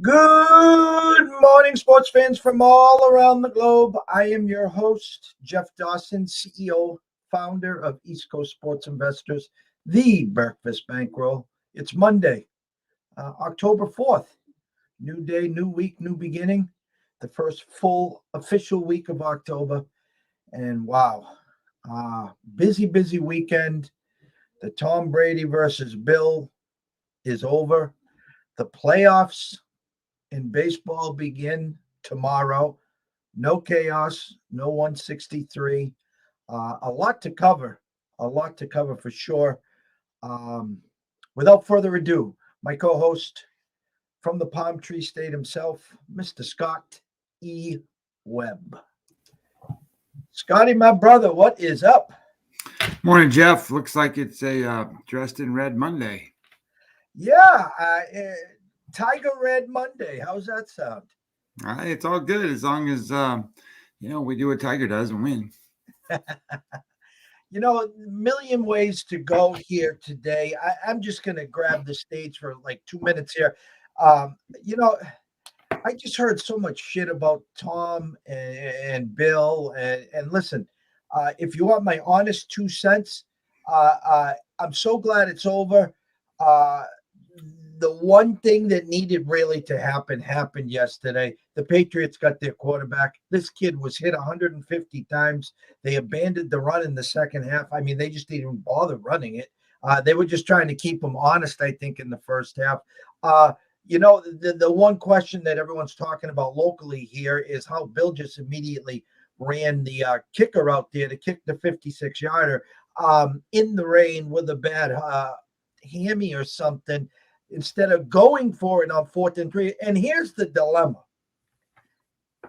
Good morning, sports fans from all around the globe. I am your host, Jeff Dawson, CEO, founder of East Coast Sports Investors, the Breakfast Bankroll. It's Monday, October 4th. New day, new week, new beginning. The first full official week of October. And wow, busy weekend. The Tom Brady versus Bill is over. The playoffs in baseball begin tomorrow. No chaos, no 163. A lot to cover, for sure. Without further ado, my co host from the Palm Tree State himself, Mr. Scott E. Webb. Scotty, my brother, what is up? Morning, Jeff. Looks like it's a dressed in red Monday. Yeah, Tiger Red Monday. How's that sound? It's all good as long as we do what Tiger does and win. A million ways to go here today. I'm just going to grab the stage for like 2 minutes here. I just heard so much shit about Tom and Bill. And listen, if you want my honest 2 cents, I'm so glad it's over. The one thing that needed really to happen happened yesterday. The Patriots got their quarterback. This kid was hit 150 times. They abandoned the run in the second half. I mean, they just didn't even bother running it. They were just trying to keep him honest, I think, in the first half. The one question that everyone's talking about locally here is how Bill just immediately ran the kicker out there to kick the 56-yarder in the rain with a bad hammy or something, instead of going for it on 4th and 3. And here's the dilemma.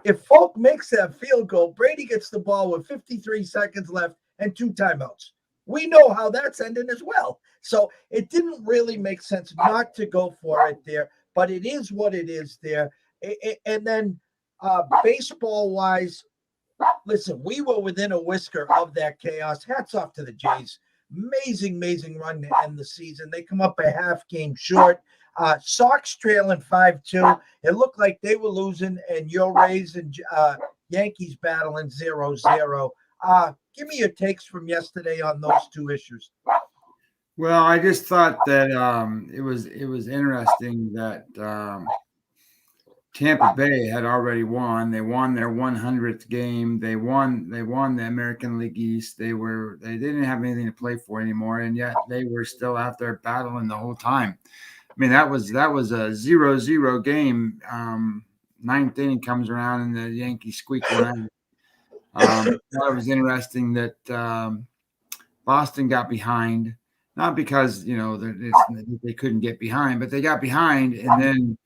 If Folk makes that field goal, Brady gets the ball with 53 seconds left and 2 timeouts. We know how that's ending as well. So it didn't really make sense not to go for it there, but it is what it is there. And then baseball-wise, listen, we were within a whisker of that chaos. Hats off to the Jays. Amazing run to end the season. They come up a half game short. Sox trailing 5-2. It looked like they were losing, and your Rays and Yankees battling 0-0. Give me your takes from yesterday on those 2 issues. Well, I just thought that it was interesting that Tampa Bay had already won. They won their 100th game. They won the American League East. They didn't have anything to play for anymore, and yet they were still out there battling the whole time. I mean, that was a 0-0 game. 9th inning comes around and the Yankees squeak one out. It was interesting that Boston got behind, not because they couldn't get behind, but they got behind and then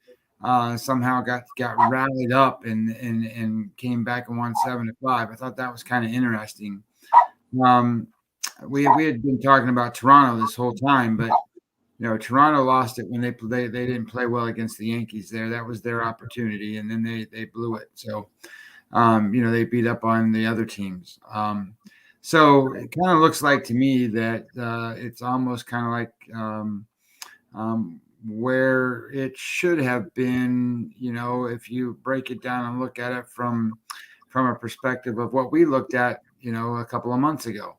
somehow got rallied up and came back and won 7-5. I thought that was kind of interesting. We had been talking about Toronto this whole time, but Toronto lost it when they didn't play well against the Yankees there. That was their opportunity, and then they blew it. So they beat up on the other teams. So it kind of looks like to me that it's almost kind of like where it should have been, if you break it down and look at it from a perspective of what we looked at, a couple of months ago.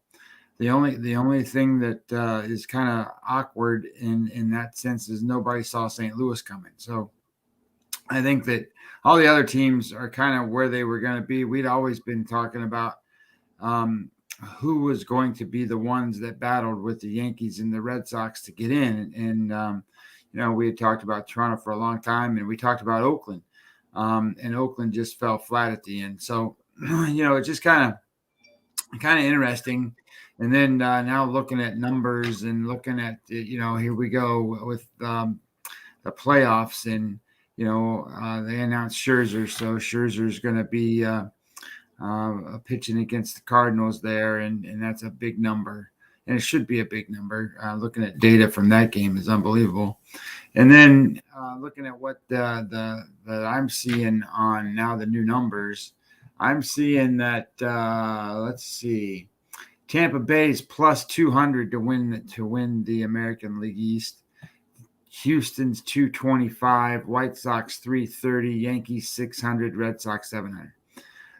The only thing that is kind of awkward in that sense is nobody saw St. Louis coming. So I think that all the other teams are kind of where they were going to be. We'd always been talking about who was going to be the ones that battled with the Yankees and the Red Sox to get in. And we had talked about Toronto for a long time, and we talked about Oakland, and Oakland just fell flat at the end. So, it's just kind of interesting. And then now looking at numbers and looking at, here we go with the playoffs, and, they announced Scherzer. So Scherzer's going to be pitching against the Cardinals there, and that's a big number. And it should be a big number. Looking at data from that game is unbelievable. And then looking at what that I'm seeing on now the new numbers, I'm seeing that let's see, Tampa Bay is plus 200 to win the American League East. Houston's 225, White Sox 330, Yankees 600, Red Sox 700.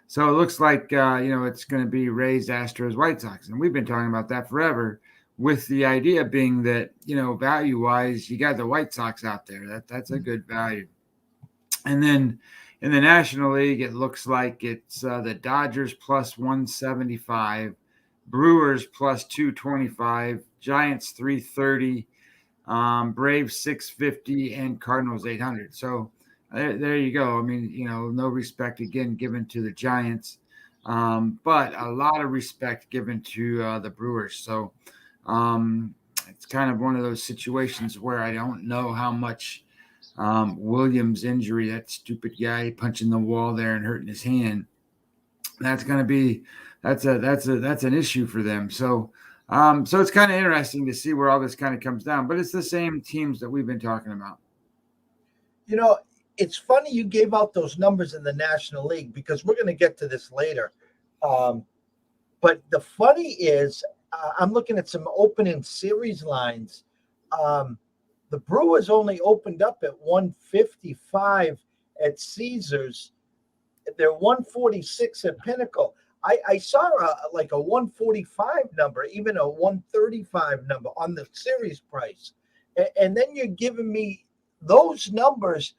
So it looks like, it's going to be Rays, Astros, White Sox. And we've been talking about that forever, with the idea being that, value-wise, you got the White Sox out there. That's a good value. And then in the National League, it looks like it's the Dodgers plus 175, Brewers plus 225, Giants 330, Braves 650, and Cardinals 800. So there you go. I mean, no respect again given to the Giants, but a lot of respect given to the Brewers. So it's kind of one of those situations where I don't know how much Williams' injury, that stupid guy punching the wall there and hurting his hand, that's going to be that's an issue for them. So it's kind of interesting to see where all this kind of comes down, but it's the same teams that we've been talking about. It's funny you gave out those numbers in the National League, because we're going to get to this later. But the funny is, I'm looking at some opening series lines. The Brewers only opened up at 155 at Caesars. They're 146 at Pinnacle. I saw a 145 number, even a 135 number on the series price. And then you're giving me those numbers.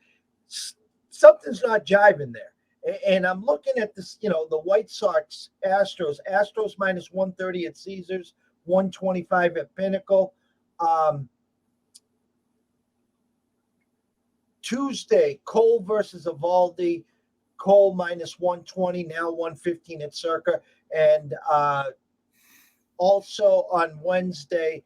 Something's not jiving there. And I'm looking at this, the White Sox, Astros minus 130 at Caesars, 125 at Pinnacle. Tuesday, Cole versus Evaldi. Cole minus 120, now 115 at Circa. And also on Wednesday,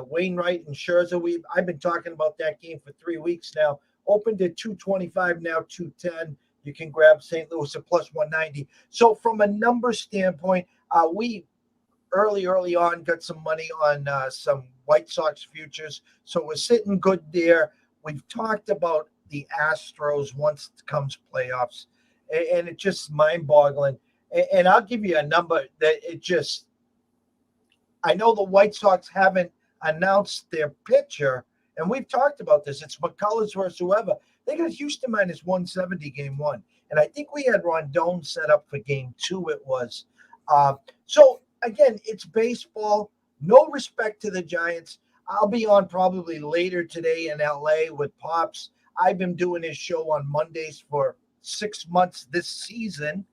Wainwright and Scherzer. I've been talking about that game for 3 weeks now. Opened at 225, now 210. You can grab St. Louis at plus 190. So from a number standpoint, we early on got some money on some White Sox futures. So we're sitting good there. We've talked about the Astros once it comes playoffs, and it's just mind-boggling. And I'll give you a number that I know the White Sox haven't announced their pitcher, and we've talked about this. It's McCullers versus whoever. They got Houston minus 170 game one. And I think we had Rondon set up for game two, it was. So, again, it's baseball. No respect to the Giants. I'll be on probably later today in L.A. with Pops. I've been doing his show on Mondays for 6 months this season.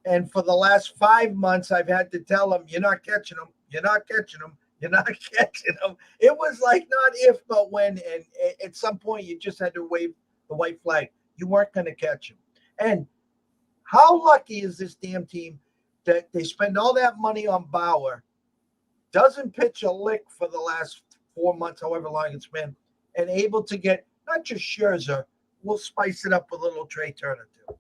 And for the last 5 months, I've had to tell him, you're not catching them. You're not catching them. You're not catching them. It was like not if, but when. And at some point, you just had to wave the white flag. You weren't going to catch him. And how lucky is this damn team that they spend all that money on Bauer, doesn't pitch a lick for the last 4 months, however long it's been, and able to get not just Scherzer, we'll spice it up with a little Trey Turner too.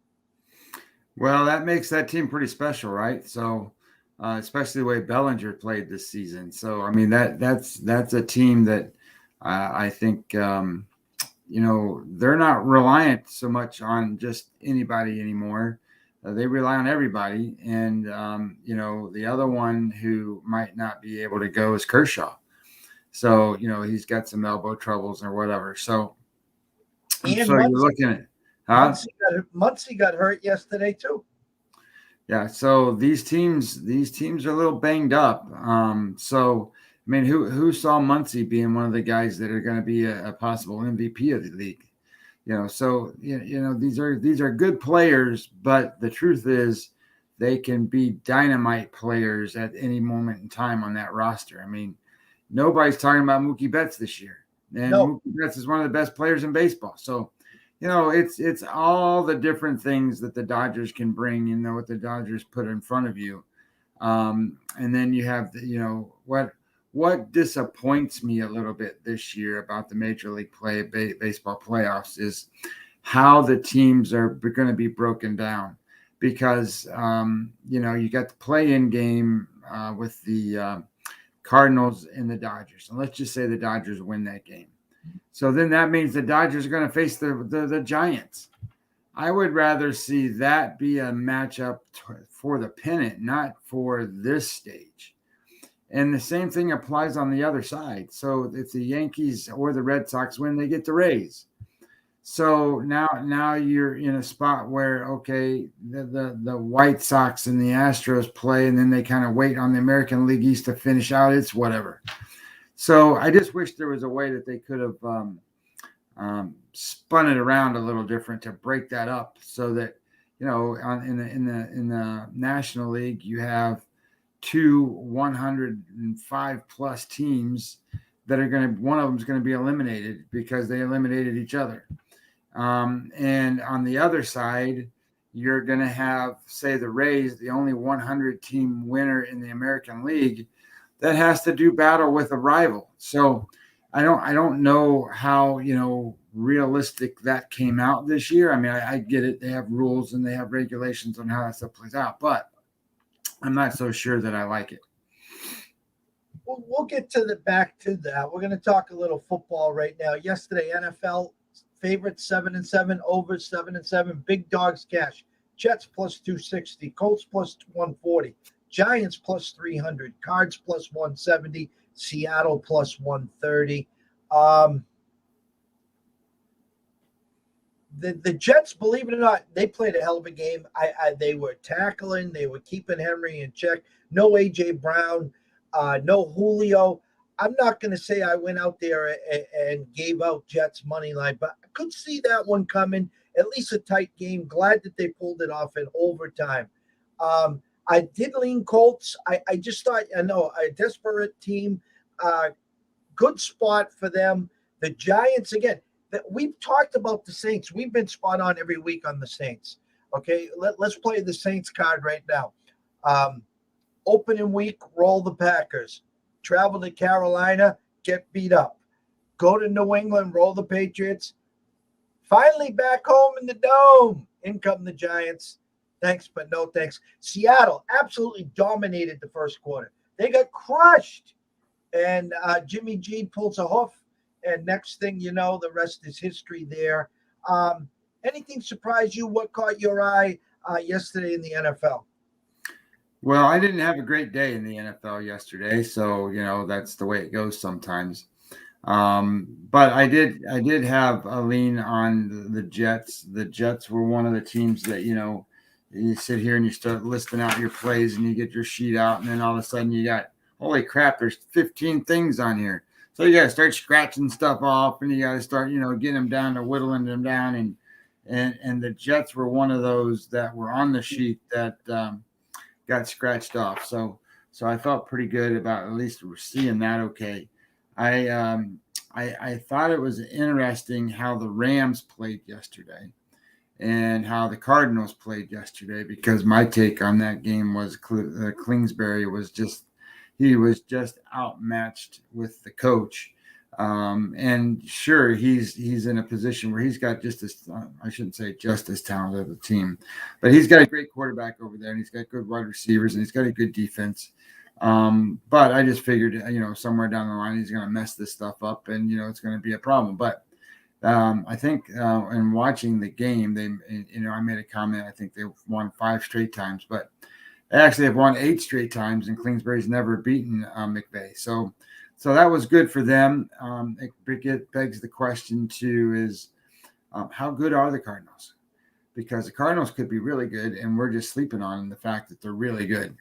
Well, that makes that team pretty special, right? So, especially the way Bellinger played this season. So, I mean, that's a team that I think, they're not reliant so much on just anybody anymore. They rely on everybody. And, the other one who might not be able to go is Kershaw. So, he's got some elbow troubles or whatever. So you're looking at Muncy got hurt yesterday too. Yeah, so these teams are a little banged up. So I mean, who saw Muncy being one of the guys that are going to be a possible MVP of the league? So these are good players, but the truth is they can be dynamite players at any moment in time on that roster. I mean, nobody's talking about Mookie Betts this year, and No. Mookie Betts is one of the best players in baseball. So, it's all the different things that the Dodgers can bring. What the Dodgers put in front of you, and then you have what disappoints me a little bit this year about the Major League Baseball playoffs is how the teams are going to be broken down, because you got the play-in game with the Cardinals and the Dodgers, and let's just say the Dodgers win that game. So then that means the Dodgers are going to face the Giants. I would rather see that be a matchup for the pennant, not for this stage. And the same thing applies on the other side. So if the Yankees or the Red Sox win, they get the Rays. So now you're in a spot where, okay, the White Sox and the Astros play, and then they kind of wait on the American League East to finish out. It's whatever. So I just wish there was a way that they could have spun it around a little different to break that up, so that in the National League you have two 105 plus teams that are going to, one of them is going to be eliminated because they eliminated each other. And on the other side, you're going to have, say, the Rays, the only 100 team winner in the American League, that has to do battle with a rival. So I don't know how, realistic that came out this year. I mean, I get it. They have rules and they have regulations on how that stuff plays out, but I'm not so sure that I like it. We'll get back to that. We're going to talk a little football right now. Yesterday, NFL favorites 7-7, over 7-7, big dogs cash. Jets plus 260, Colts plus 140, Giants plus 300, Cards plus 170, Seattle plus 130. The Jets, believe it or not, they played a hell of a game. They were tackling, they were keeping Henry in check. No AJ Brown, no Julio. I'm not going to say I went out there and gave out Jets money line, but I could see that one coming. At least a tight game. Glad that they pulled it off in overtime. I did lean Colts. I just thought, a desperate team. Good spot for them. The Giants, again, we've talked about the Saints. We've been spot on every week on the Saints. Okay, let's play the Saints card right now. Opening week, roll the Packers. Travel to Carolina, get beat up. Go to New England, roll the Patriots. Finally back home in the Dome. In come the Giants. Thanks, but no thanks. Seattle absolutely dominated the first quarter. They got crushed. And Jimmy G pulls a hoof. And next thing you know, the rest is history there. Anything surprise you? What caught your eye yesterday in the NFL? Well, I didn't have a great day in the NFL yesterday, so that's the way it goes sometimes. But I did have a lean on the Jets. The Jets were one of the teams that you sit here and you start listing out your plays and you get your sheet out, and then all of a sudden you got, holy crap, there's 15 things on here. So you got to start scratching stuff off, and you got to start getting them down to whittling them down, and the Jets were one of those that were on the sheet that got scratched off. So I felt pretty good about at least we're seeing that okay. I thought it was interesting how the Rams played yesterday and how the Cardinals played yesterday, because my take on that game was Kingsbury was just outmatched with the coach. And sure, he's in a position where he's got just as, I shouldn't say just as talented of a team, but he's got a great quarterback over there, and he's got good wide receivers, and he's got a good defense. But I just figured, somewhere down the line, he's going to mess this stuff up, and, it's going to be a problem. But I think in watching the game, I made a comment, I think they won 5 straight times, but they actually have won 8 straight times, and Kingsbury's never beaten McVay. So that was good for them. It begs the question, too, is how good are the Cardinals? Because the Cardinals could be really good, and we're just sleeping on the fact that they're really good.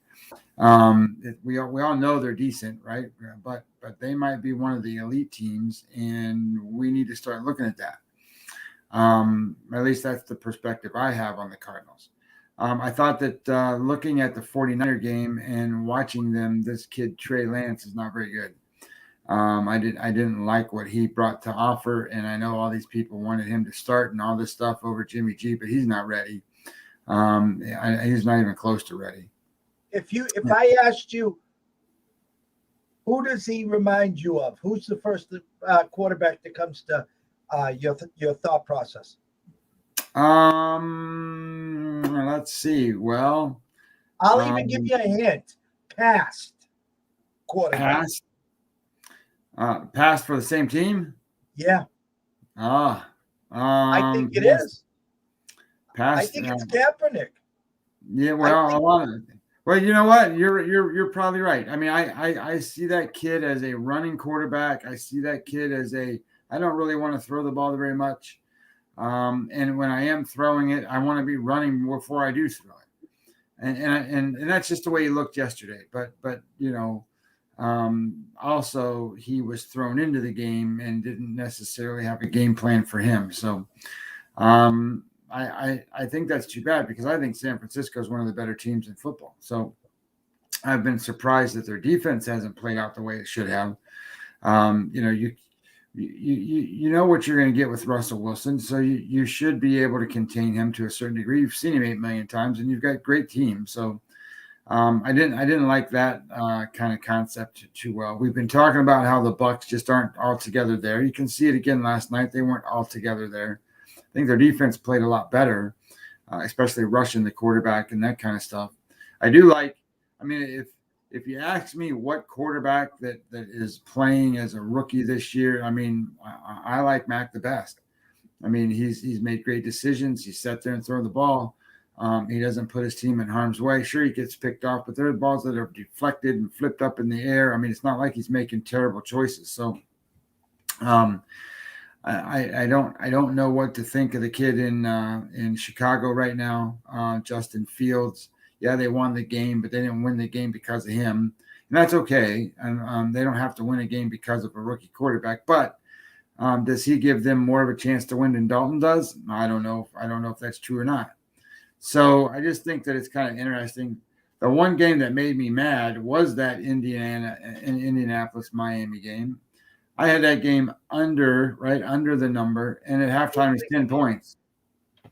We all know they're decent, right? But they might be one of the elite teams, and we need to start looking at that. At least that's the perspective I have on the Cardinals. I thought that looking at the 49er game and watching them, this kid Trey Lance is not very good. I didn't like what he brought to offer, and I know all these people wanted him to start and all this stuff over Jimmy G, but he's not ready. He's not even close to ready. If I asked you, who does he remind you of? Who's the first quarterback that comes to your thought process? Let's see. Well, I'll even give you a hint. Past quarterback. Past for the same team? Yeah. I think it is. Past. I think it's Kaepernick. Yeah, well, Well, you know what? You're probably right. I mean, I see that kid as a running quarterback. I see that kid as a. I don't really want to throw the ball very much. And when I am throwing it, I want to be running before I do throw it. And that's just the way he looked yesterday. But also he was thrown into the game and didn't necessarily have a game plan for him. So I think that's too bad because I think San Francisco is one of the better teams in football. So I've been surprised that their defense hasn't played out the way it should have. You know what you're going to get with Russell Wilson, so you should be able to contain him to a certain degree. You've seen him 8 million times, and you've got great teams. So I didn't like that kind of concept too well. We've been talking about how the Bucs just aren't all together there. You can see it again last night; they weren't all together there. I think their defense played a lot better, especially rushing the quarterback and that kind of stuff. I do like. I mean, if you ask me what quarterback that is playing as a rookie this year, I mean, I like Mac the best. I mean, he's made great decisions. He sat there and thrown the ball. He doesn't put his team in harm's way. Sure, he gets picked off, but there are balls that are deflected and flipped up in the air. I mean, it's not like he's making terrible choices. So, um, I don't know what to think of the kid in Chicago right now, Justin Fields. Yeah, they won the game, but they didn't win the game because of him, and that's okay. And they don't have to win a game because of a rookie quarterback. But does he give them more of a chance to win than Dalton does? I don't know. I don't know if that's true or not. So I just think that it's kind of interesting. The one game that made me mad was that Indianapolis Miami game. I had that game right under the number, and at halftime it's 10 points.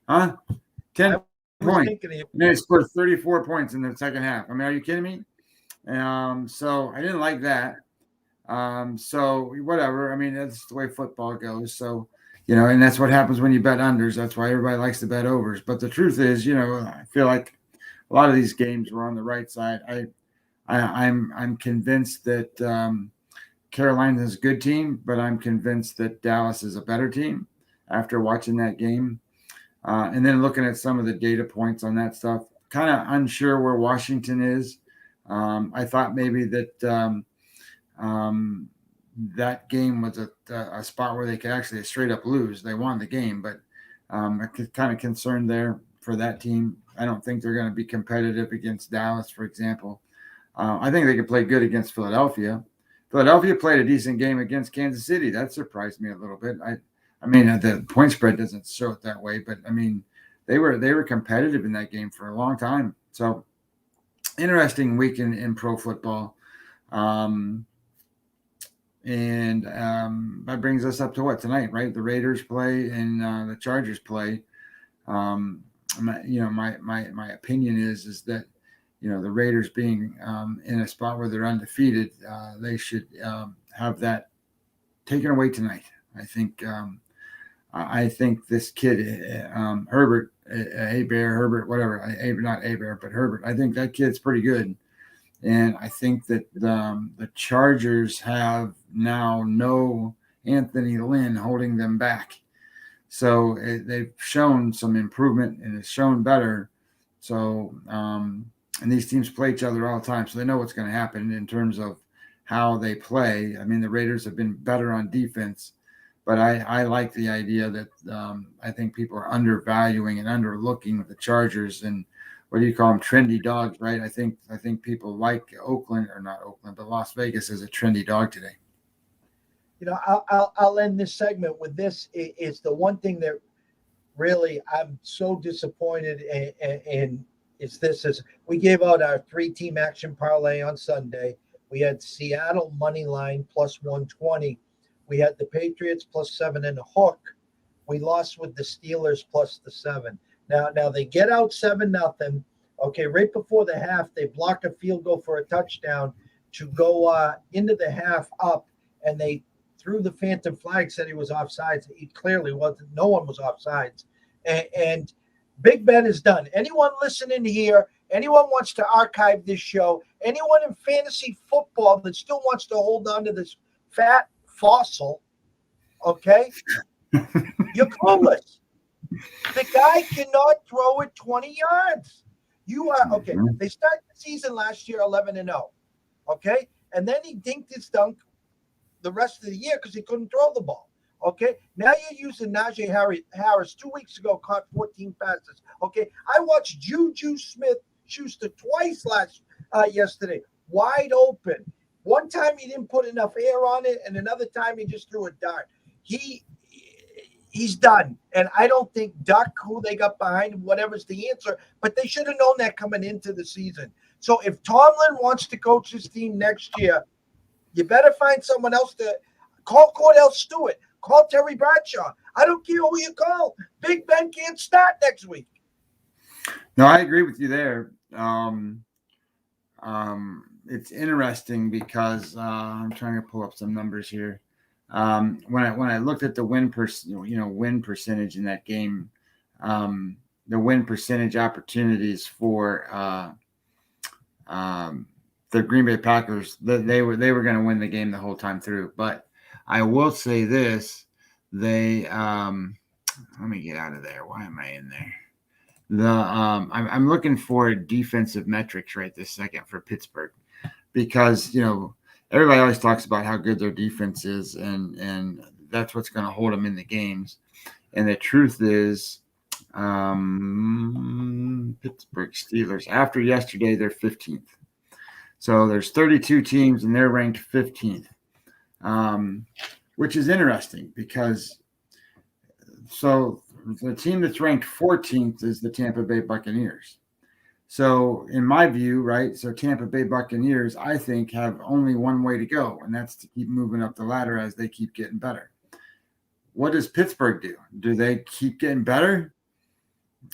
Huh? 10 points. And they scored 34 points in the second half. I mean, are you kidding me? So I didn't like that. So whatever. I mean, that's the way football goes. So, and that's what happens when you bet unders. That's why everybody likes to bet overs. But the truth is, I feel like a lot of these games were on the right side. I'm convinced that Carolina is a good team, but I'm convinced that Dallas is a better team after watching that game. And then looking at some of the data points on that stuff, kind of unsure where Washington is. I thought maybe that that game was a spot where they could actually straight up lose. They won the game, but I'm kind of concerned there for that team. I don't think they're going to be competitive against Dallas, for example. I think they could play good against Philadelphia. Philadelphia played a decent game against Kansas City. That surprised me a little bit. I mean, the point spread doesn't show it that way, but I mean, they were competitive in that game for a long time. So, interesting week in pro football. And that brings us up to what tonight, right? The Raiders play and the Chargers play. My opinion is that the Raiders being in a spot where they're undefeated, they should have that taken away tonight. I think this kid Herbert, Herbert, not Bear, but Herbert. I think that kid's pretty good. And I think that the Chargers have now no Anthony Lynn holding them back. So they've shown some improvement and it's shown better. So, and these teams play each other all the time. So they know what's going to happen in terms of how they play. I mean, the Raiders have been better on defense, but I like the idea that I think people are undervaluing and underlooking the Chargers and what do you call them? Trendy dogs, right? I think people like but Las Vegas is a trendy dog today. I'll end this segment with this. It's the one thing that really I'm so disappointed in is this is we gave out our 3-team action parlay on Sunday. We had Seattle money line plus 120. We had the Patriots plus 7 and a hook. We lost with the Steelers plus the 7. Now they get out 7-0. Okay, right before the half, they block a field goal for a touchdown to go into the half up, and they threw the phantom flag, said he was offsides. He clearly wasn't. No one was offsides. And Big Ben is done. Anyone listening here, anyone wants to archive this show, anyone in fantasy football that still wants to hold on to this fat fossil, okay, you're clueless. The guy cannot throw it 20 yards. You are okay. Mhm. They started the season last year 11-0. Okay, and then he dinked his dunk the rest of the year because he couldn't throw the ball. Okay, now you're using Najee Harris. 2 weeks ago, caught 14 passes. Okay, I watched Juju Smith-Schuster twice yesterday, wide open. One time he didn't put enough air on it, and another time he just threw a dart. He he's done, and I don't think Duck, who they got behind him, whatever's the answer, but they should have known that coming into the season. So if Tomlin wants to coach his team next year, you better find someone else to call. Cordell Stewart, call Terry Bradshaw. I don't care who you call. Big Ben can't start next week. No, I agree with you there. It's interesting because I'm trying to pull up some numbers here. When I looked at the win percentage in that game, the win percentage opportunities for the Green Bay Packers, they were going to win the game the whole time through. But I will say this: they let me get out of there. Why am I in there? I'm looking for defensive metrics right this second for Pittsburgh, because everybody always talks about how good their defense is, and that's what's going to hold them in the games. And the truth is, Pittsburgh Steelers, after yesterday, they're 15th. So there's 32 teams, and they're ranked 15th, which is interesting because the team that's ranked 14th is the Tampa Bay Buccaneers. So in my view, right, so Tampa Bay Buccaneers, I think, have only one way to go, and that's to keep moving up the ladder as they keep getting better. What does Pittsburgh do? Do they keep getting better,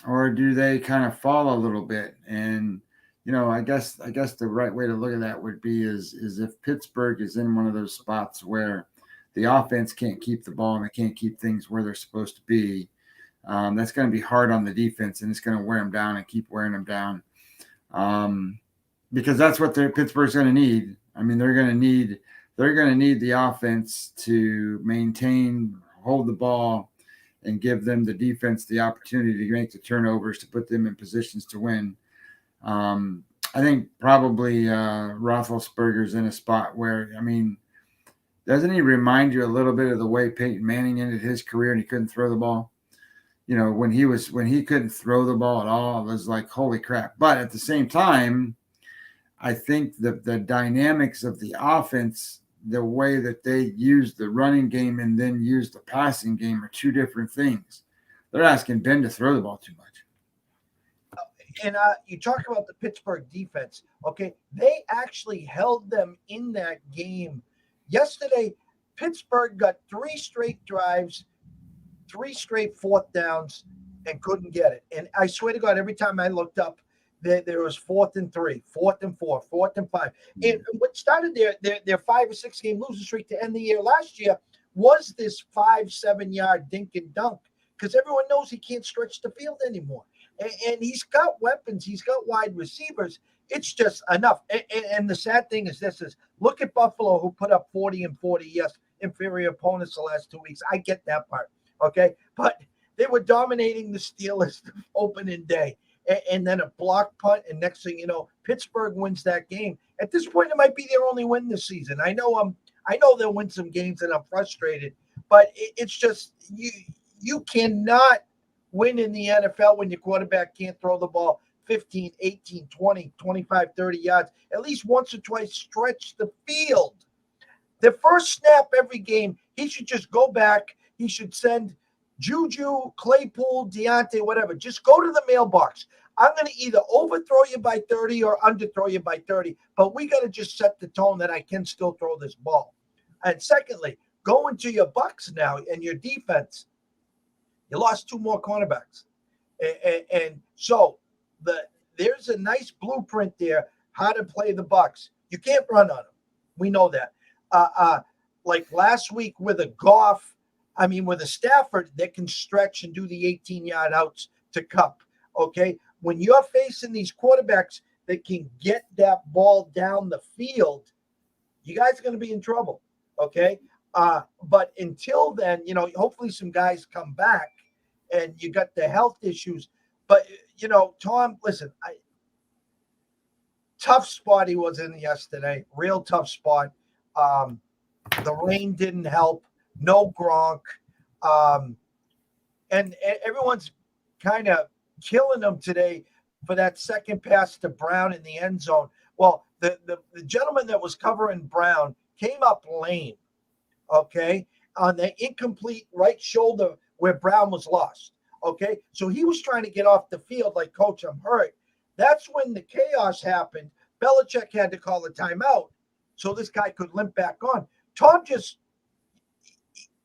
or do they kind of fall a little bit? And I guess the right way to look at that would be is if Pittsburgh is in one of those spots where the offense can't keep the ball and they can't keep things where they're supposed to be, that's going to be hard on the defense, and it's going to wear them down and keep wearing them down, because that's what Pittsburgh's going to need. I mean, they're going to need the offense to maintain, hold the ball, and give them the defense the opportunity to make the turnovers to put them in positions to win. I think probably Roethlisberger's in a spot where, I mean, doesn't he remind you a little bit of the way Peyton Manning ended his career and he couldn't throw the ball? When he couldn't throw the ball at all, it was like, holy crap. But at the same time, I think the dynamics of the offense, the way that they use the running game and then use the passing game, are two different things. They're asking Ben to throw the ball too much. And you talk about the Pittsburgh defense. Okay, they actually held them in that game yesterday. Pittsburgh got 3 straight drives, 3 straight fourth downs, and couldn't get it. And I swear to God, every time I looked up, there was 4th and 3, 4th and 4, 4th and 5. And what started their 5 or 6 game losing streak to end the year last year was this 5-7 yard dink and dunk, because everyone knows he can't stretch the field anymore. And he's got weapons. He's got wide receivers. It's just enough. And the sad thing is look at Buffalo, who put up 40 and 40, yes, inferior opponents the last 2 weeks. I get that part. Okay, but they were dominating the Steelers opening day, and then a block punt, and next thing you know, Pittsburgh wins that game. At this point, it might be their only win this season. I know they'll win some games, and I'm frustrated, but it's just you cannot win in the NFL when your quarterback can't throw the ball 15, 18, 20, 25, 30 yards. At least once or twice stretch the field. The first snap every game, he should just go back. He should send Juju, Claypool, Deontay, whatever. Just go to the mailbox. I'm going to either overthrow you by 30 or underthrow you by 30, but we got to just set the tone that I can still throw this ball. And secondly, go into your Bucs now and your defense. You lost 2 more cornerbacks. And so there's a nice blueprint there, how to play the Bucs. You can't run on them. We know that. Like last week with a Stafford that can stretch and do the 18-yard outs to Cup, okay? When you're facing these quarterbacks that can get that ball down the field, you guys are going to be in trouble, okay? But until then, hopefully some guys come back and you got the health issues. But, Tom, listen, tough spot he was in yesterday. Real tough spot. Um, the rain didn't help. No Gronk. Um, and everyone's kind of killing him today for that second pass to Brown in the end zone. Well, the gentleman that was covering Brown came up lame, okay, on the incomplete right shoulder where Brown was lost. Okay, so he was trying to get off the field like, Coach, I'm hurt. That's when the chaos happened. Belichick had to call a timeout so this guy could limp back on. Tom just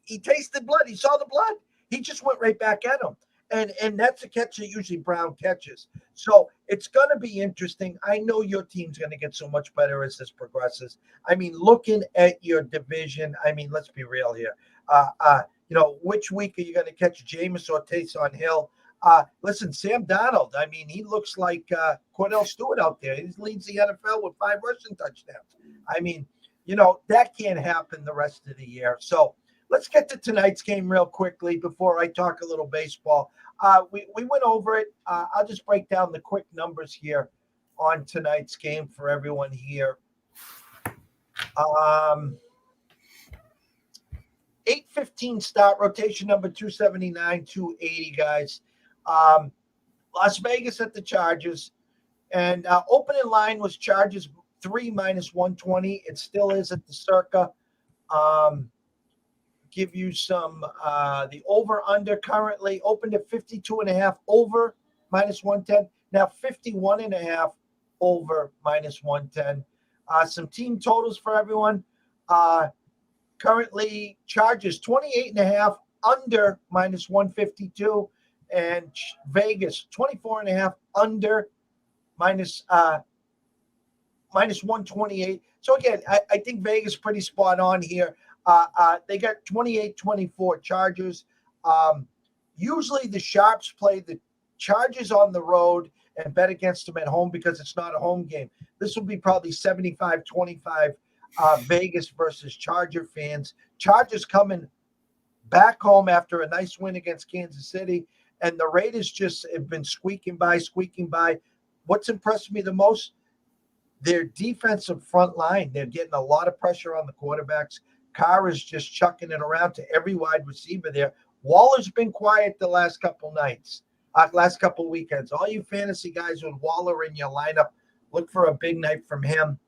he tasted blood. He saw the blood. He just went right back at him. And that's a catch that usually Brown catches. So it's going to be interesting. I know your team's going to get so much better as this progresses. I mean, looking at your division, I mean, let's be real here. Which week are you going to catch Jameis or Taysom Hill? Listen, Sam Darnold, I mean, he looks like Cordell Stewart out there. He leads the NFL with 5 rushing touchdowns. I mean, that can't happen the rest of the year. So let's get to tonight's game real quickly before I talk a little baseball. We went over it. I'll just break down the quick numbers here on tonight's game for everyone here. 8:15 start, rotation number 279, 280, guys. Las Vegas at the Chargers. And opening line was Chargers 3 minus 120. It still is at the Circa. Give you some the over under currently opened at 52.5 over minus 110. Now 51.5 over minus 110. Some team totals for everyone. Currently Chargers 28.5 under minus 152, and Vegas 24.5 under minus 128. So again, I think Vegas pretty spot on here. They got 28-24 Chargers. Usually the Sharps play the Chargers on the road and bet against them at home because it's not a home game. This will be probably 75-25 Vegas versus Charger fans. Chargers coming back home after a nice win against Kansas City, and the Raiders just have been squeaking by. What's impressed me the most? Their defensive front line. They're getting a lot of pressure on the quarterbacks. Carr is just chucking it around to every wide receiver there. Waller's been quiet the last couple weekends. All you fantasy guys with Waller in your lineup, look for a big night from him.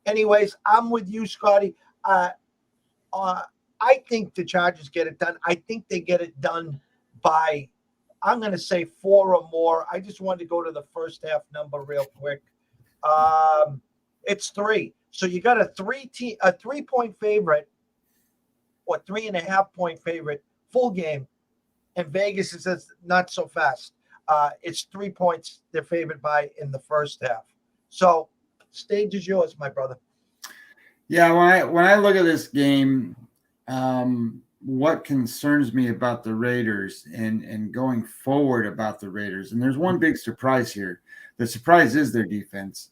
Anyways, I'm with you, Scotty. I think the Chargers get it done. I think they get it done by, I'm going to say 4 or more. I just wanted to go to the first half number real quick. It's 3. So you got a 3-point favorite or 3.5-point favorite full game. And Vegas says not so fast. It's 3 points they're favored by in the first half. So stage is yours, my brother. Yeah, when I look at this game, what concerns me about the Raiders and going forward about the Raiders, and there's one big surprise here. The surprise is their defense.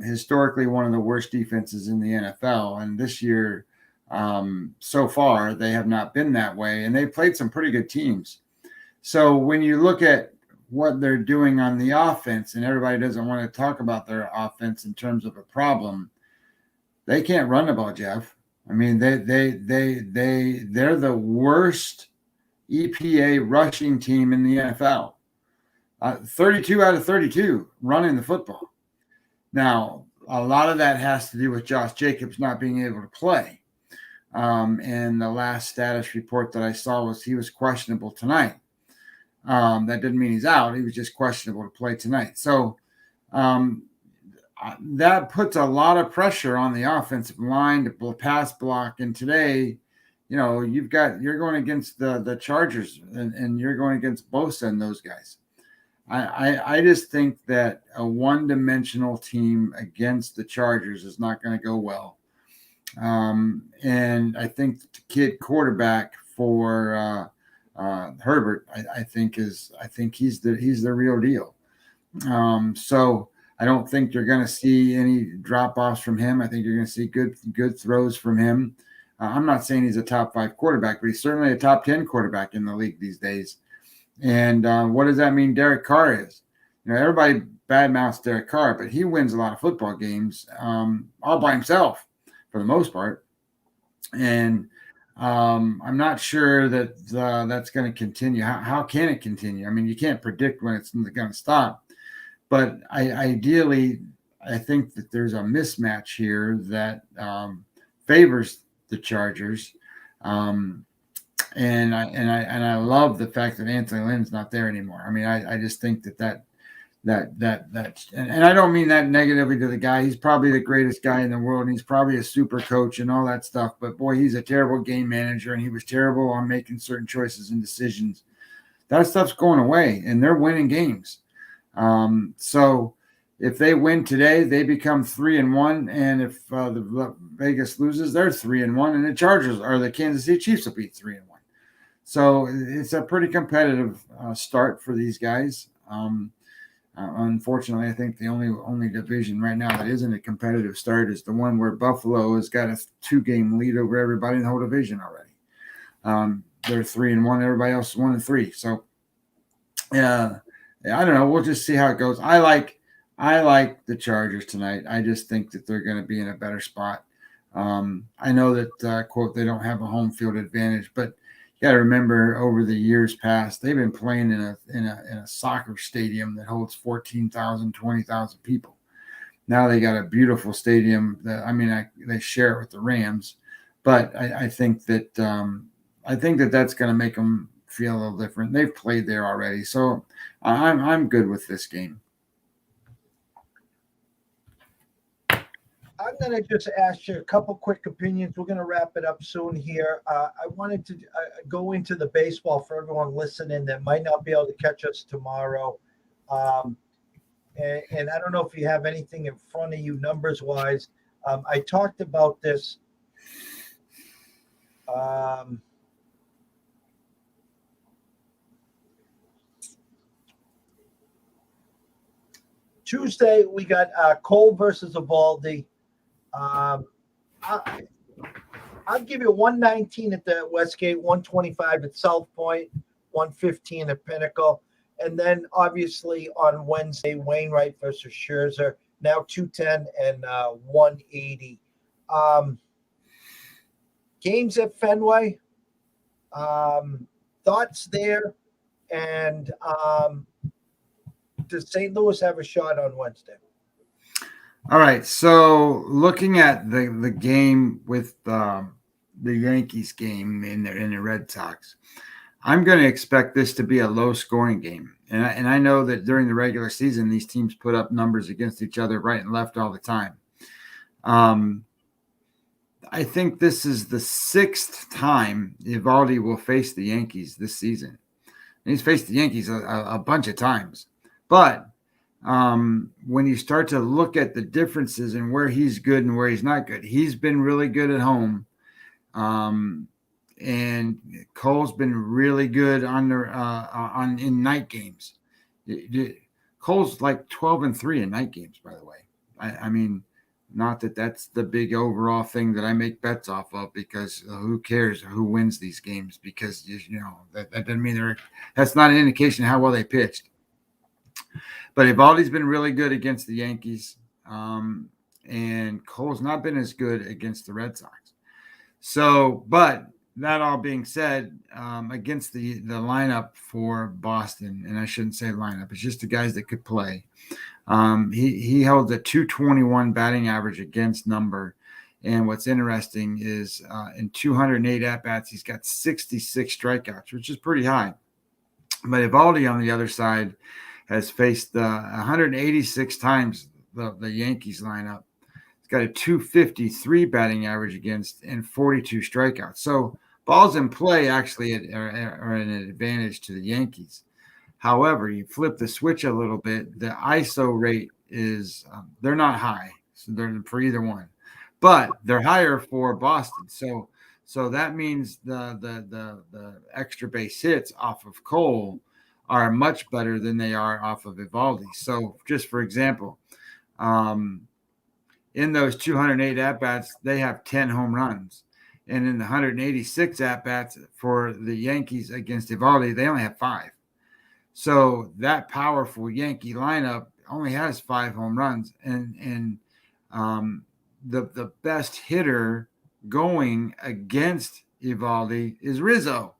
Historically, one of the worst defenses in the NFL, and this year, so far, they have not been that way, and they played some pretty good teams. So when you look at what they're doing on the offense, and everybody doesn't want to talk about their offense in terms of a problem, they can't run the ball, Jeff. I mean, they're the worst EPA rushing team in the NFL. 32 out of 32 running the football. Now, a lot of that has to do with Josh Jacobs not being able to play. And the last status report that I saw was he was questionable tonight. That didn't mean he's out. He was just questionable to play tonight. So that puts a lot of pressure on the offensive line to pass block. And today, you're going against the Chargers and you're going against Bosa and those guys. I just think that a one-dimensional team against the Chargers is not going to go well. And I think the kid quarterback for Herbert, I think he's the real deal. So I don't think you're going to see any drop-offs from him. I think you're going to see good throws from him. I'm not saying he's a top 5 quarterback, but he's certainly a top 10 quarterback in the league these days. And what does that mean Derek Carr is? everybody badmouths Derek Carr, but he wins a lot of football games all by himself for the most part. And I'm not sure that that's going to continue. How can it continue? I mean, you can't predict when it's going to stop. But ideally, I think that there's a mismatch here that favors the Chargers. And I love the fact that Anthony Lynn's not there anymore. I mean, I just think that and I don't mean that negatively to the guy. He's probably the greatest guy in the world, and he's probably a super coach and all that stuff. But boy, he's a terrible game manager, and he was terrible on making certain choices and decisions. That stuff's going away, and they're winning games. So if they win today, they become 3-1, and if the Vegas loses, they're 3-1, and the Chargers or the Kansas City Chiefs will be 3-1. So it's a pretty competitive start for these guys. Unfortunately, I think the only division right now that isn't a competitive start is the one where Buffalo has got a 2-game lead over everybody in the whole division already. They're 3-1. Everybody else is 1-3. So, I don't know. We'll just see how it goes. I like the Chargers tonight. I just think that they're going to be in a better spot. I know that quote, they don't have a home field advantage, but you got to remember over the years past, they've been playing in a soccer stadium that holds 14,000, 20,000 people. Now they got a beautiful stadium that they share it with the Rams, but I think that that's going to make them feel a little different. They've played there already, so I'm good with this game. I'm going to just ask you a couple quick opinions. We're going to wrap it up soon here. I wanted to go into the baseball for everyone listening that might not be able to catch us tomorrow. And I don't know if you have anything in front of you numbers-wise. I talked about this. Tuesday, we got Cole versus Evaldi. I'll give you 119 at the Westgate, 125 at South Point, 115 at Pinnacle. And then obviously on Wednesday, Wainwright versus Scherzer, now 210 and 180. Games at Fenway, thoughts there, and does St. Louis have a shot on Wednesday? All right, so looking at the game with the Yankees game in the Red Sox, I'm going to expect this to be a low-scoring game. And I know that during the regular season, these teams put up numbers against each other right and left all the time. I think this is the 6th time Evaldi will face the Yankees this season. And he's faced the Yankees a bunch of times. But when you start to look at the differences and where he's good and where he's not good, he's been really good at home. And Cole's been really good in night games. Cole's like 12-3 in night games, by the way. I mean, not that that's the big overall thing that I make bets off of, because who cares who wins these games? Because that doesn't mean that's not an indication of how well they pitched. But Evaldi's been really good against the Yankees, and Cole's not been as good against the Red Sox. So, but that all being said, against the lineup for Boston, and I shouldn't say lineup, it's just the guys that could play. He held a 221 batting average against number. And what's interesting is in 208 at-bats, he's got 66 strikeouts, which is pretty high. But Evaldi on the other side has faced 186 times the Yankees lineup. He's got a 253 batting average against and 42 strikeouts. So balls in play actually are an advantage to the Yankees. However, you flip the switch a little bit, the ISO rate is they're not high, so they're for either one, but they're higher for Boston. So that means the extra base hits off of Cole are much better than they are off of Evaldi. So just for example, in those 208 at-bats, they have 10 home runs. And in the 186 at-bats for the Yankees against Evaldi, they only have 5. So that powerful Yankee lineup only has 5 home runs, and the best hitter going against Evaldi is Rizzo,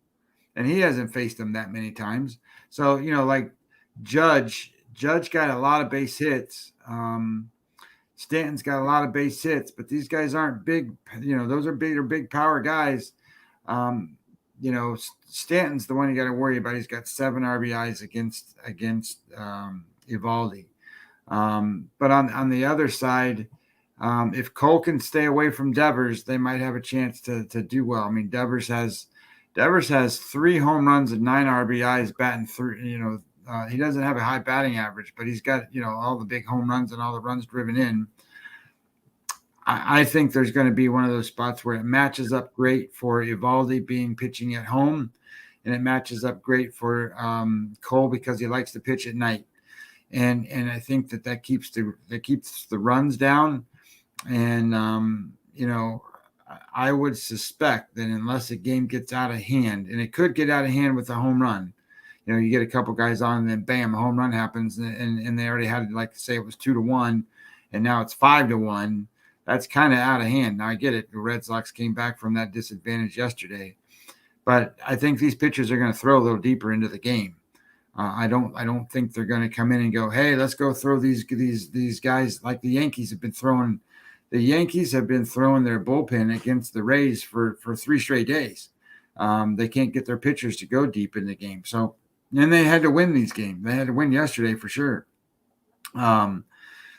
and he hasn't faced him that many times. So like Judge got a lot of base hits. Stanton's got a lot of base hits, but these guys aren't big. Those are big power guys. Um, Stanton's the one you got to worry about. He's got 7 RBIs against Evaldi. But on the other side, if Cole can stay away from Devers, they might have a chance to do well. I mean, Devers has 3 home runs and 9 RBIs, batting through. He doesn't have a high batting average, but he's got all the big home runs and all the runs driven in. I think there's going to be one of those spots where it matches up great for Evaldi being pitching at home, and it matches up great for Cole because he likes to pitch at night, and I think that keeps the runs down, and I would suspect that unless a game gets out of hand, and it could get out of hand with a home run, you get a couple guys on, and then bam, a home run happens, and they already had, like, say it was 2-1, and now it's 5-1. That's kind of out of hand. Now I get it. The Red Sox came back from that disadvantage yesterday, but I think these pitchers are going to throw a little deeper into the game. I don't think they're going to come in and go, hey, let's go throw these guys like the Yankees have been throwing. The Yankees have been throwing their bullpen against the Rays for 3 straight days. They can't get their pitchers to go deep in the game. So, and they had to win these games. They had to win yesterday for sure.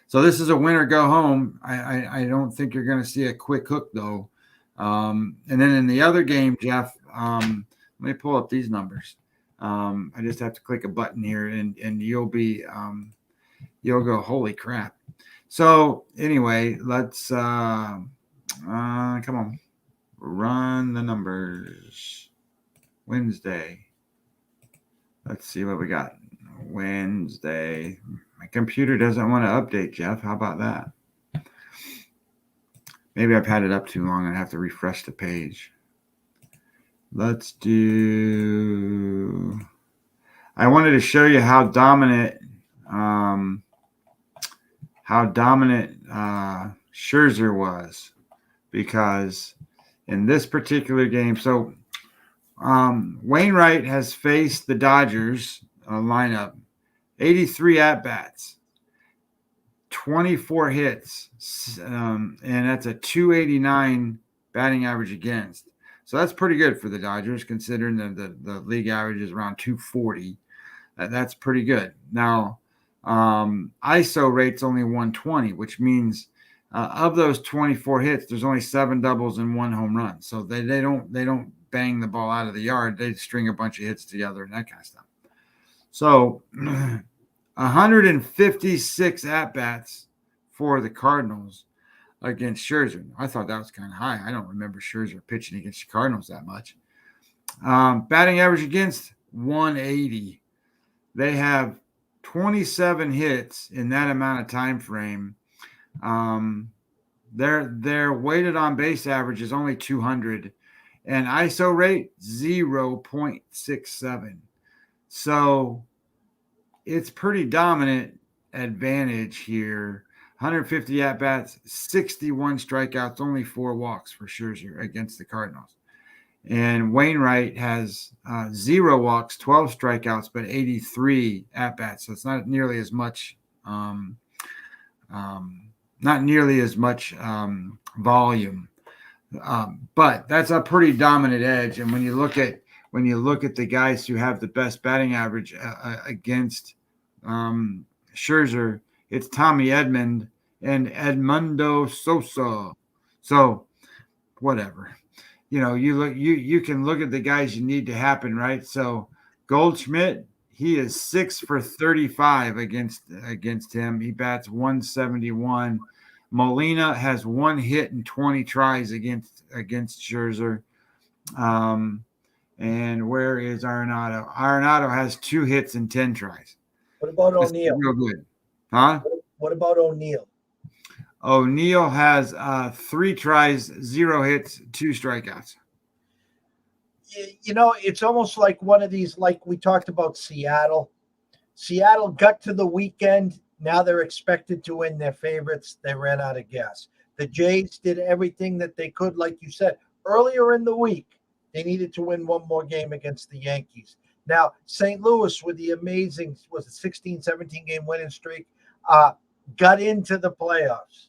So this is a win or go home. I don't think you're going to see a quick hook, though. And then in the other game, Jeff, let me pull up these numbers. I just have to click a button here, and you'll go, holy crap. So anyway, let's come on, run the numbers. Wednesday. Let's see what we got. Wednesday. My computer doesn't want to update, Jeff. How about that? Maybe I've had it up too long and I have to refresh the page. Let's do. I wanted to show you how dominant Scherzer was, because in this particular game, so Wainwright has faced the Dodgers lineup, 83 at-bats, 24 hits, and that's a 289 batting average against. So that's pretty good for the Dodgers, considering the league average is around 240. That's pretty good. Now, ISO rate's only 120, which means of those 24 hits, there's only 7 doubles and 1 home run. So they don't bang the ball out of the yard. They string a bunch of hits together and that kind of stuff. So 156 at-bats for the Cardinals against Scherzer. I thought that was kind of high. I don't remember Scherzer pitching against the Cardinals that much. Batting average against 180. They have 27 hits in that amount of time frame. Their weighted on base average is only 200, and ISO rate 0.67. So it's pretty dominant advantage here. 150 at-bats, 61 strikeouts, only 4 walks for Scherzer against the Cardinals. And Wainwright has 0 walks, 12 strikeouts, but 83 at-bats. So it's not nearly as much volume. But that's a pretty dominant edge. And when you look at the guys who have the best batting average against Scherzer, it's Tommy Edman and Edmundo Sosa. So whatever, you can look at the guys you need to happen, right? So Goldschmidt, he is 6 for 35 against him. He bats 171. Molina has 1 hit and 20 tries against Scherzer. And where is Arenado? Arenado has 2 hits and 10 tries. What about O'Neill? Real good. Huh? What about O'Neill? O'Neill has 3 tries, 0 hits, 2 strikeouts. It's almost like one of these, like we talked about Seattle. Seattle got to the weekend. Now they're expected to win. Their favorites. They ran out of gas. The Jays did everything that they could, like you said earlier in the week. They needed to win one more game against the Yankees. Now, St. Louis, with the amazing, was it 16, 17 game winning streak, got into the playoffs.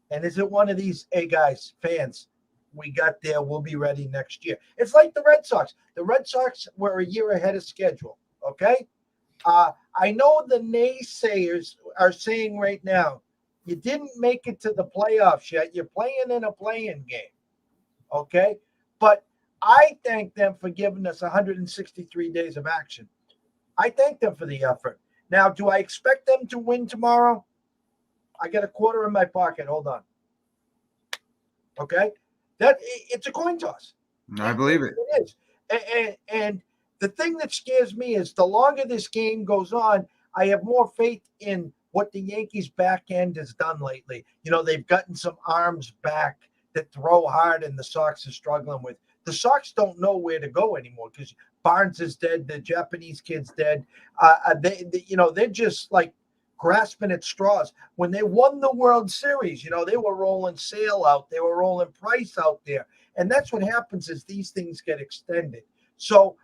And is it one of these, hey guys, fans, we got there, we'll be ready next year? It's like the Red Sox. The Red Sox were a year ahead of schedule, okay? I know the naysayers are saying right now, you didn't make it to the playoffs yet. You're playing in a playing game, okay? But I thank them for giving us 163 days of action. I thank them for the effort. Now, do I expect them to win tomorrow? I got a quarter in my pocket. Hold on. Okay, it's a coin toss. I believe it. It is. And the thing that scares me is the longer this game goes on, I have more faith in what the Yankees back end has done lately. They've gotten some arms back that throw hard, and the Sox are struggling with. The Sox don't know where to go anymore because Barnes is dead. The Japanese kid's dead. They're just like grasping at straws. When they won the World Series, they were rolling Sale out. They were rolling Price out there. And that's what happens is these things get extended. So,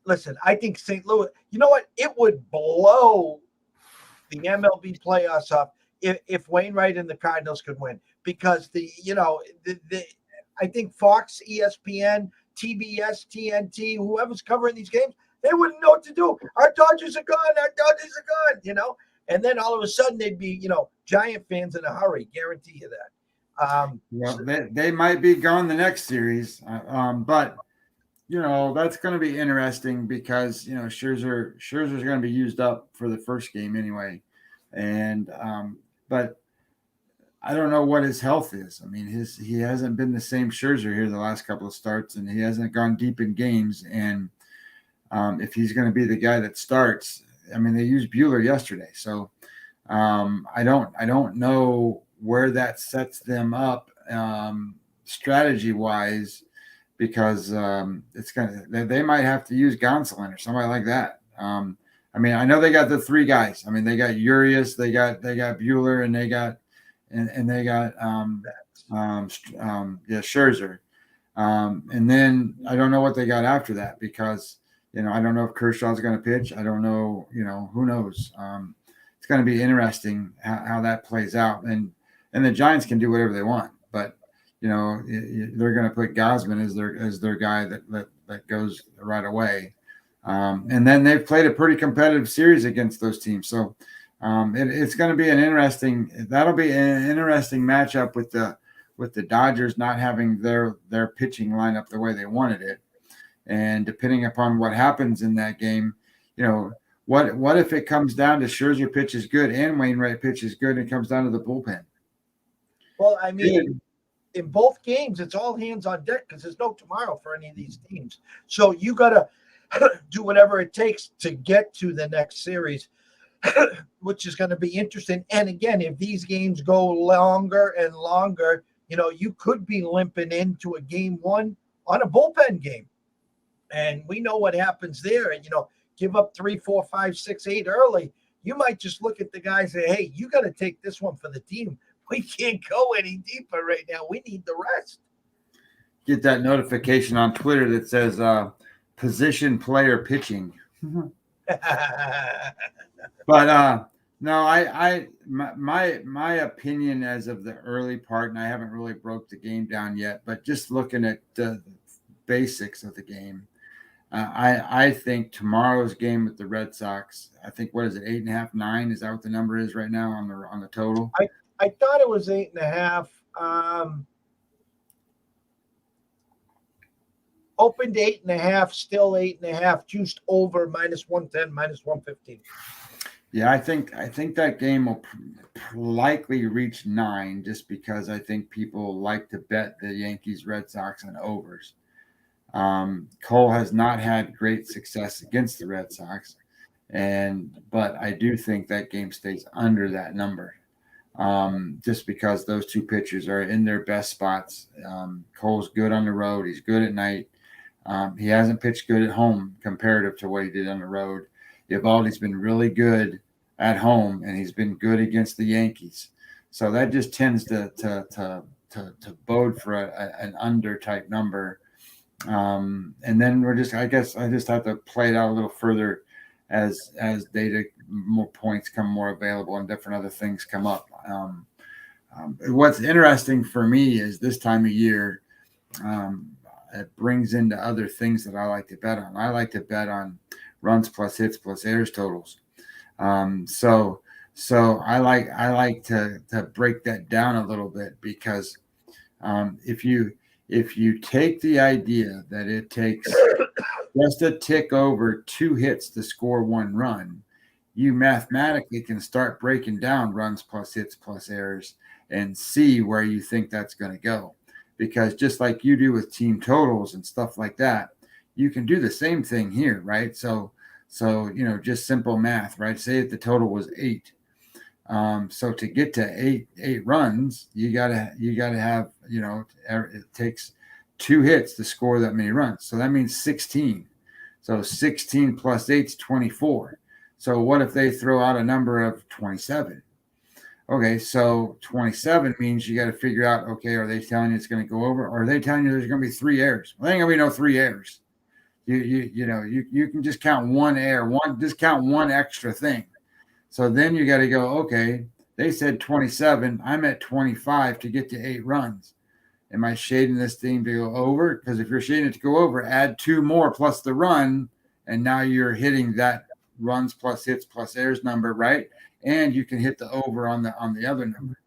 listen, I think St. Louis, you know what? It would blow the MLB playoffs up if Wainwright and the Cardinals could win because I think Fox, ESPN, TBS, TNT, whoever's covering these games, they wouldn't know what to do. Our Dodgers are gone. Our Dodgers are gone, And then all of a sudden they'd be, Giant fans in a hurry. Guarantee you that. They might be gone the next series. But, that's going to be interesting because, Scherzer's going to be used up for the first game anyway. And, but I don't know what his health is. I mean, he hasn't been the same Scherzer here the last couple of starts, and he hasn't gone deep in games. And if he's going to be the guy that starts, I mean, they used Buehler yesterday, so I don't know where that sets them up strategy wise, because they might have to use Gonsolin or somebody like that. I mean, I know they got the three guys. I mean, they got Urias, they got Buehler, and they got Scherzer. And then I don't know what they got after that because, I don't know if Kershaw's going to pitch. I don't know, who knows. It's going to be interesting how that plays out. And the Giants can do whatever they want, but, they're going to put Gausman as their guy that goes right away. And then they've played a pretty competitive series against those teams. So it's going to be that'll be an interesting matchup with the Dodgers not having their pitching lineup the way they wanted it. And depending upon what happens in that game, what if it comes down to Scherzer pitches good and Wainwright pitches good and it comes down to the bullpen? Well, I mean, in both games, it's all hands on deck because there's no tomorrow for any of these teams. So you got to do whatever it takes to get to the next series, which is going to be interesting. And again, if these games go longer and longer, you could be limping into a game one on a bullpen game. And we know what happens there. And, give up 3, 4, 5, 6, 8 early. You might just look at the guy and say, hey, you got to take this one for the team. We can't go any deeper right now. We need the rest. Get that notification on Twitter that says position player pitching. But no, my opinion as of the early part, and I haven't really broke the game down yet, but just looking at the basics of the game, I think tomorrow's game with the Red Sox, I think, what is it, 8.5, 9? Is that what the number is right now on the total? I thought it was 8.5. Opened 8.5, still 8.5, juiced over -110, -115. Yeah, I think that game will likely reach 9 just because I think people like to bet the Yankees, Red Sox, and overs. Cole has not had great success against the Red Sox, but I do think that game stays under that number, just because those two pitchers are in their best spots. Cole's good on the road; he's good at night. He hasn't pitched good at home comparative to what he did on the road. Eovaldi's been really good at home, and he's been good against the Yankees. So that just tends to bode for an under type number. And then I guess I just have to play it out a little further as data, more points come more available, and different other things come up. What's interesting for me is this time of year, it brings into other things that I like to bet on. I like to bet on runs plus hits plus errors totals. So I like to break that down a little bit, because if you take the idea that it takes just a tick over 2 hits to score 1 run, you mathematically can start breaking down runs plus hits plus errors and see where you think that's going to go. Because just like you do with team totals and stuff like that, you can do the same thing here, right? So just simple math, right? Say if the total was 8. So to get to eight runs, you gotta have, it takes 2 hits to score that many runs. So that means 16. So 16 plus 8 is 24. So what if they throw out a number of 27? Okay, so 27 means you got to figure out, okay, are they telling you it's going to go over, or are they telling you there's going to be 3 errors? Well, there ain't going to be no 3 errors. You can just count 1 error, just count 1 extra thing. So then you got to go, okay, they said 27. I'm at 25 to get to 8 runs. Am I shading this thing to go over? Because if you're shading it to go over, add 2 more plus the run, and now you're hitting that runs plus hits plus errors number, right? And you can hit the over on the other number.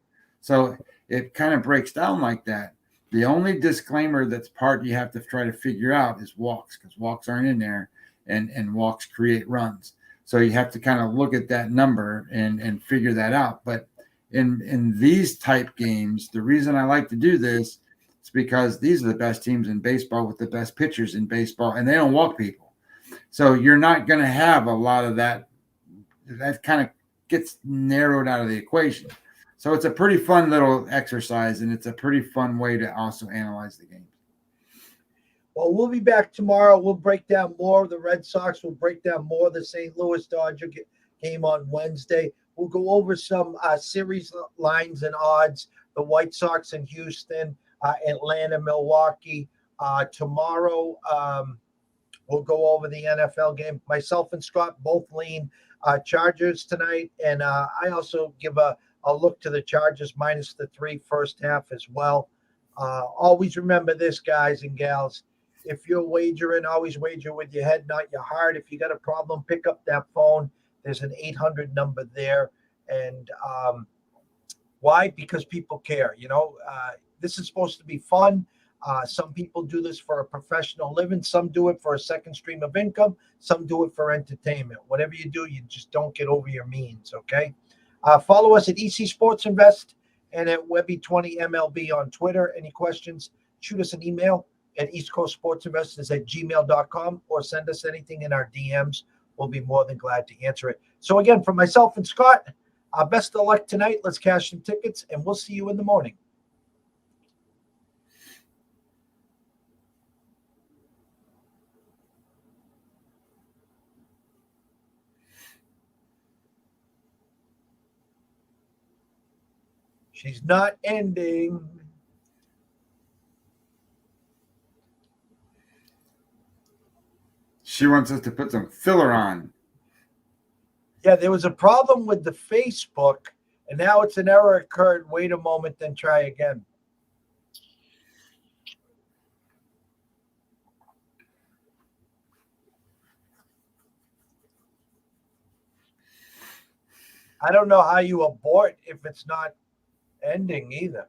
So it kind of breaks down like that. The only disclaimer that's part you have to try to figure out is walks, because walks aren't in there, and walks create runs. So you have to kind of look at that number and figure that out. But in these type games, the reason I like to do this is because these are the best teams in baseball with the best pitchers in baseball, and they don't walk people. So you're not going to have a lot of that. That kind of gets narrowed out of the equation. So it's a pretty fun little exercise, and it's a pretty fun way to also analyze the game. Well, we'll be back tomorrow. We'll break down more of the Red Sox. We'll break down more of the St. Louis Dodger game on Wednesday. We'll go over some series lines and odds, the White Sox in Houston, Atlanta, Milwaukee. Tomorrow, we'll go over the NFL game. Myself and Scott both lean Chargers tonight, and I also give a look to the Chargers minus the 3 first half as well. Always remember this, guys and gals. If you're wagering, always wager with your head, not your heart. If you got a problem, pick up that phone. There's an 800 number there. And why? Because people care. This is supposed to be fun. Some people do this for a professional living. Some do it for a second stream of income. Some do it for entertainment. Whatever you do, you just don't get over your means, okay? Follow us at EC Sports Invest and at Webby20 MLB on Twitter. Any questions, shoot us an email at eastcoastsportsinvestors@gmail.com or send us anything in our DMs. We'll be more than glad to answer it. So again, from myself and Scott, best of luck tonight. Let's cash some tickets, and we'll see you in the morning. She's not ending. She wants us to put some filler on. Yeah, there was a problem with the Facebook, and now it's an error occurred. Wait a moment, then try again. I don't know how you abort if it's not ending either.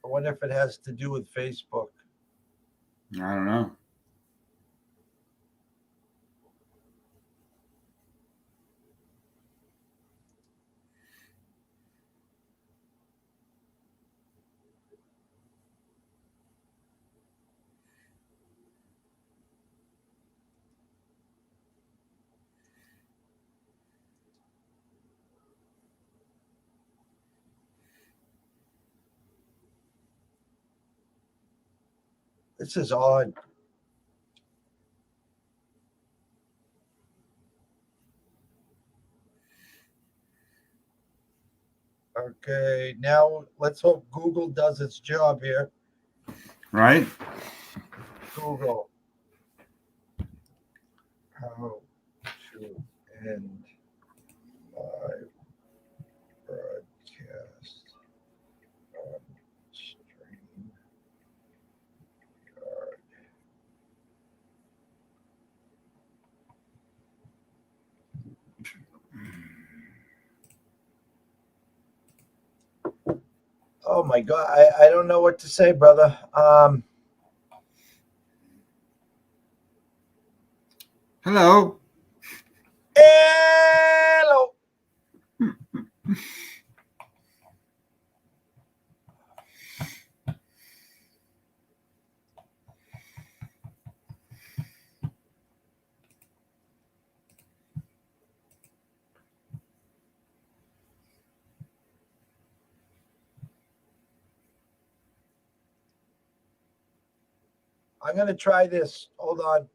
I wonder if it has to do with Facebook. I don't know. This is odd. Okay, now let's hope Google does its job here. Right? Google, how to end live broadcast on stream yard. Oh my God, I don't know what to say, brother. Hello. Hello. I'm gonna try this. Hold on.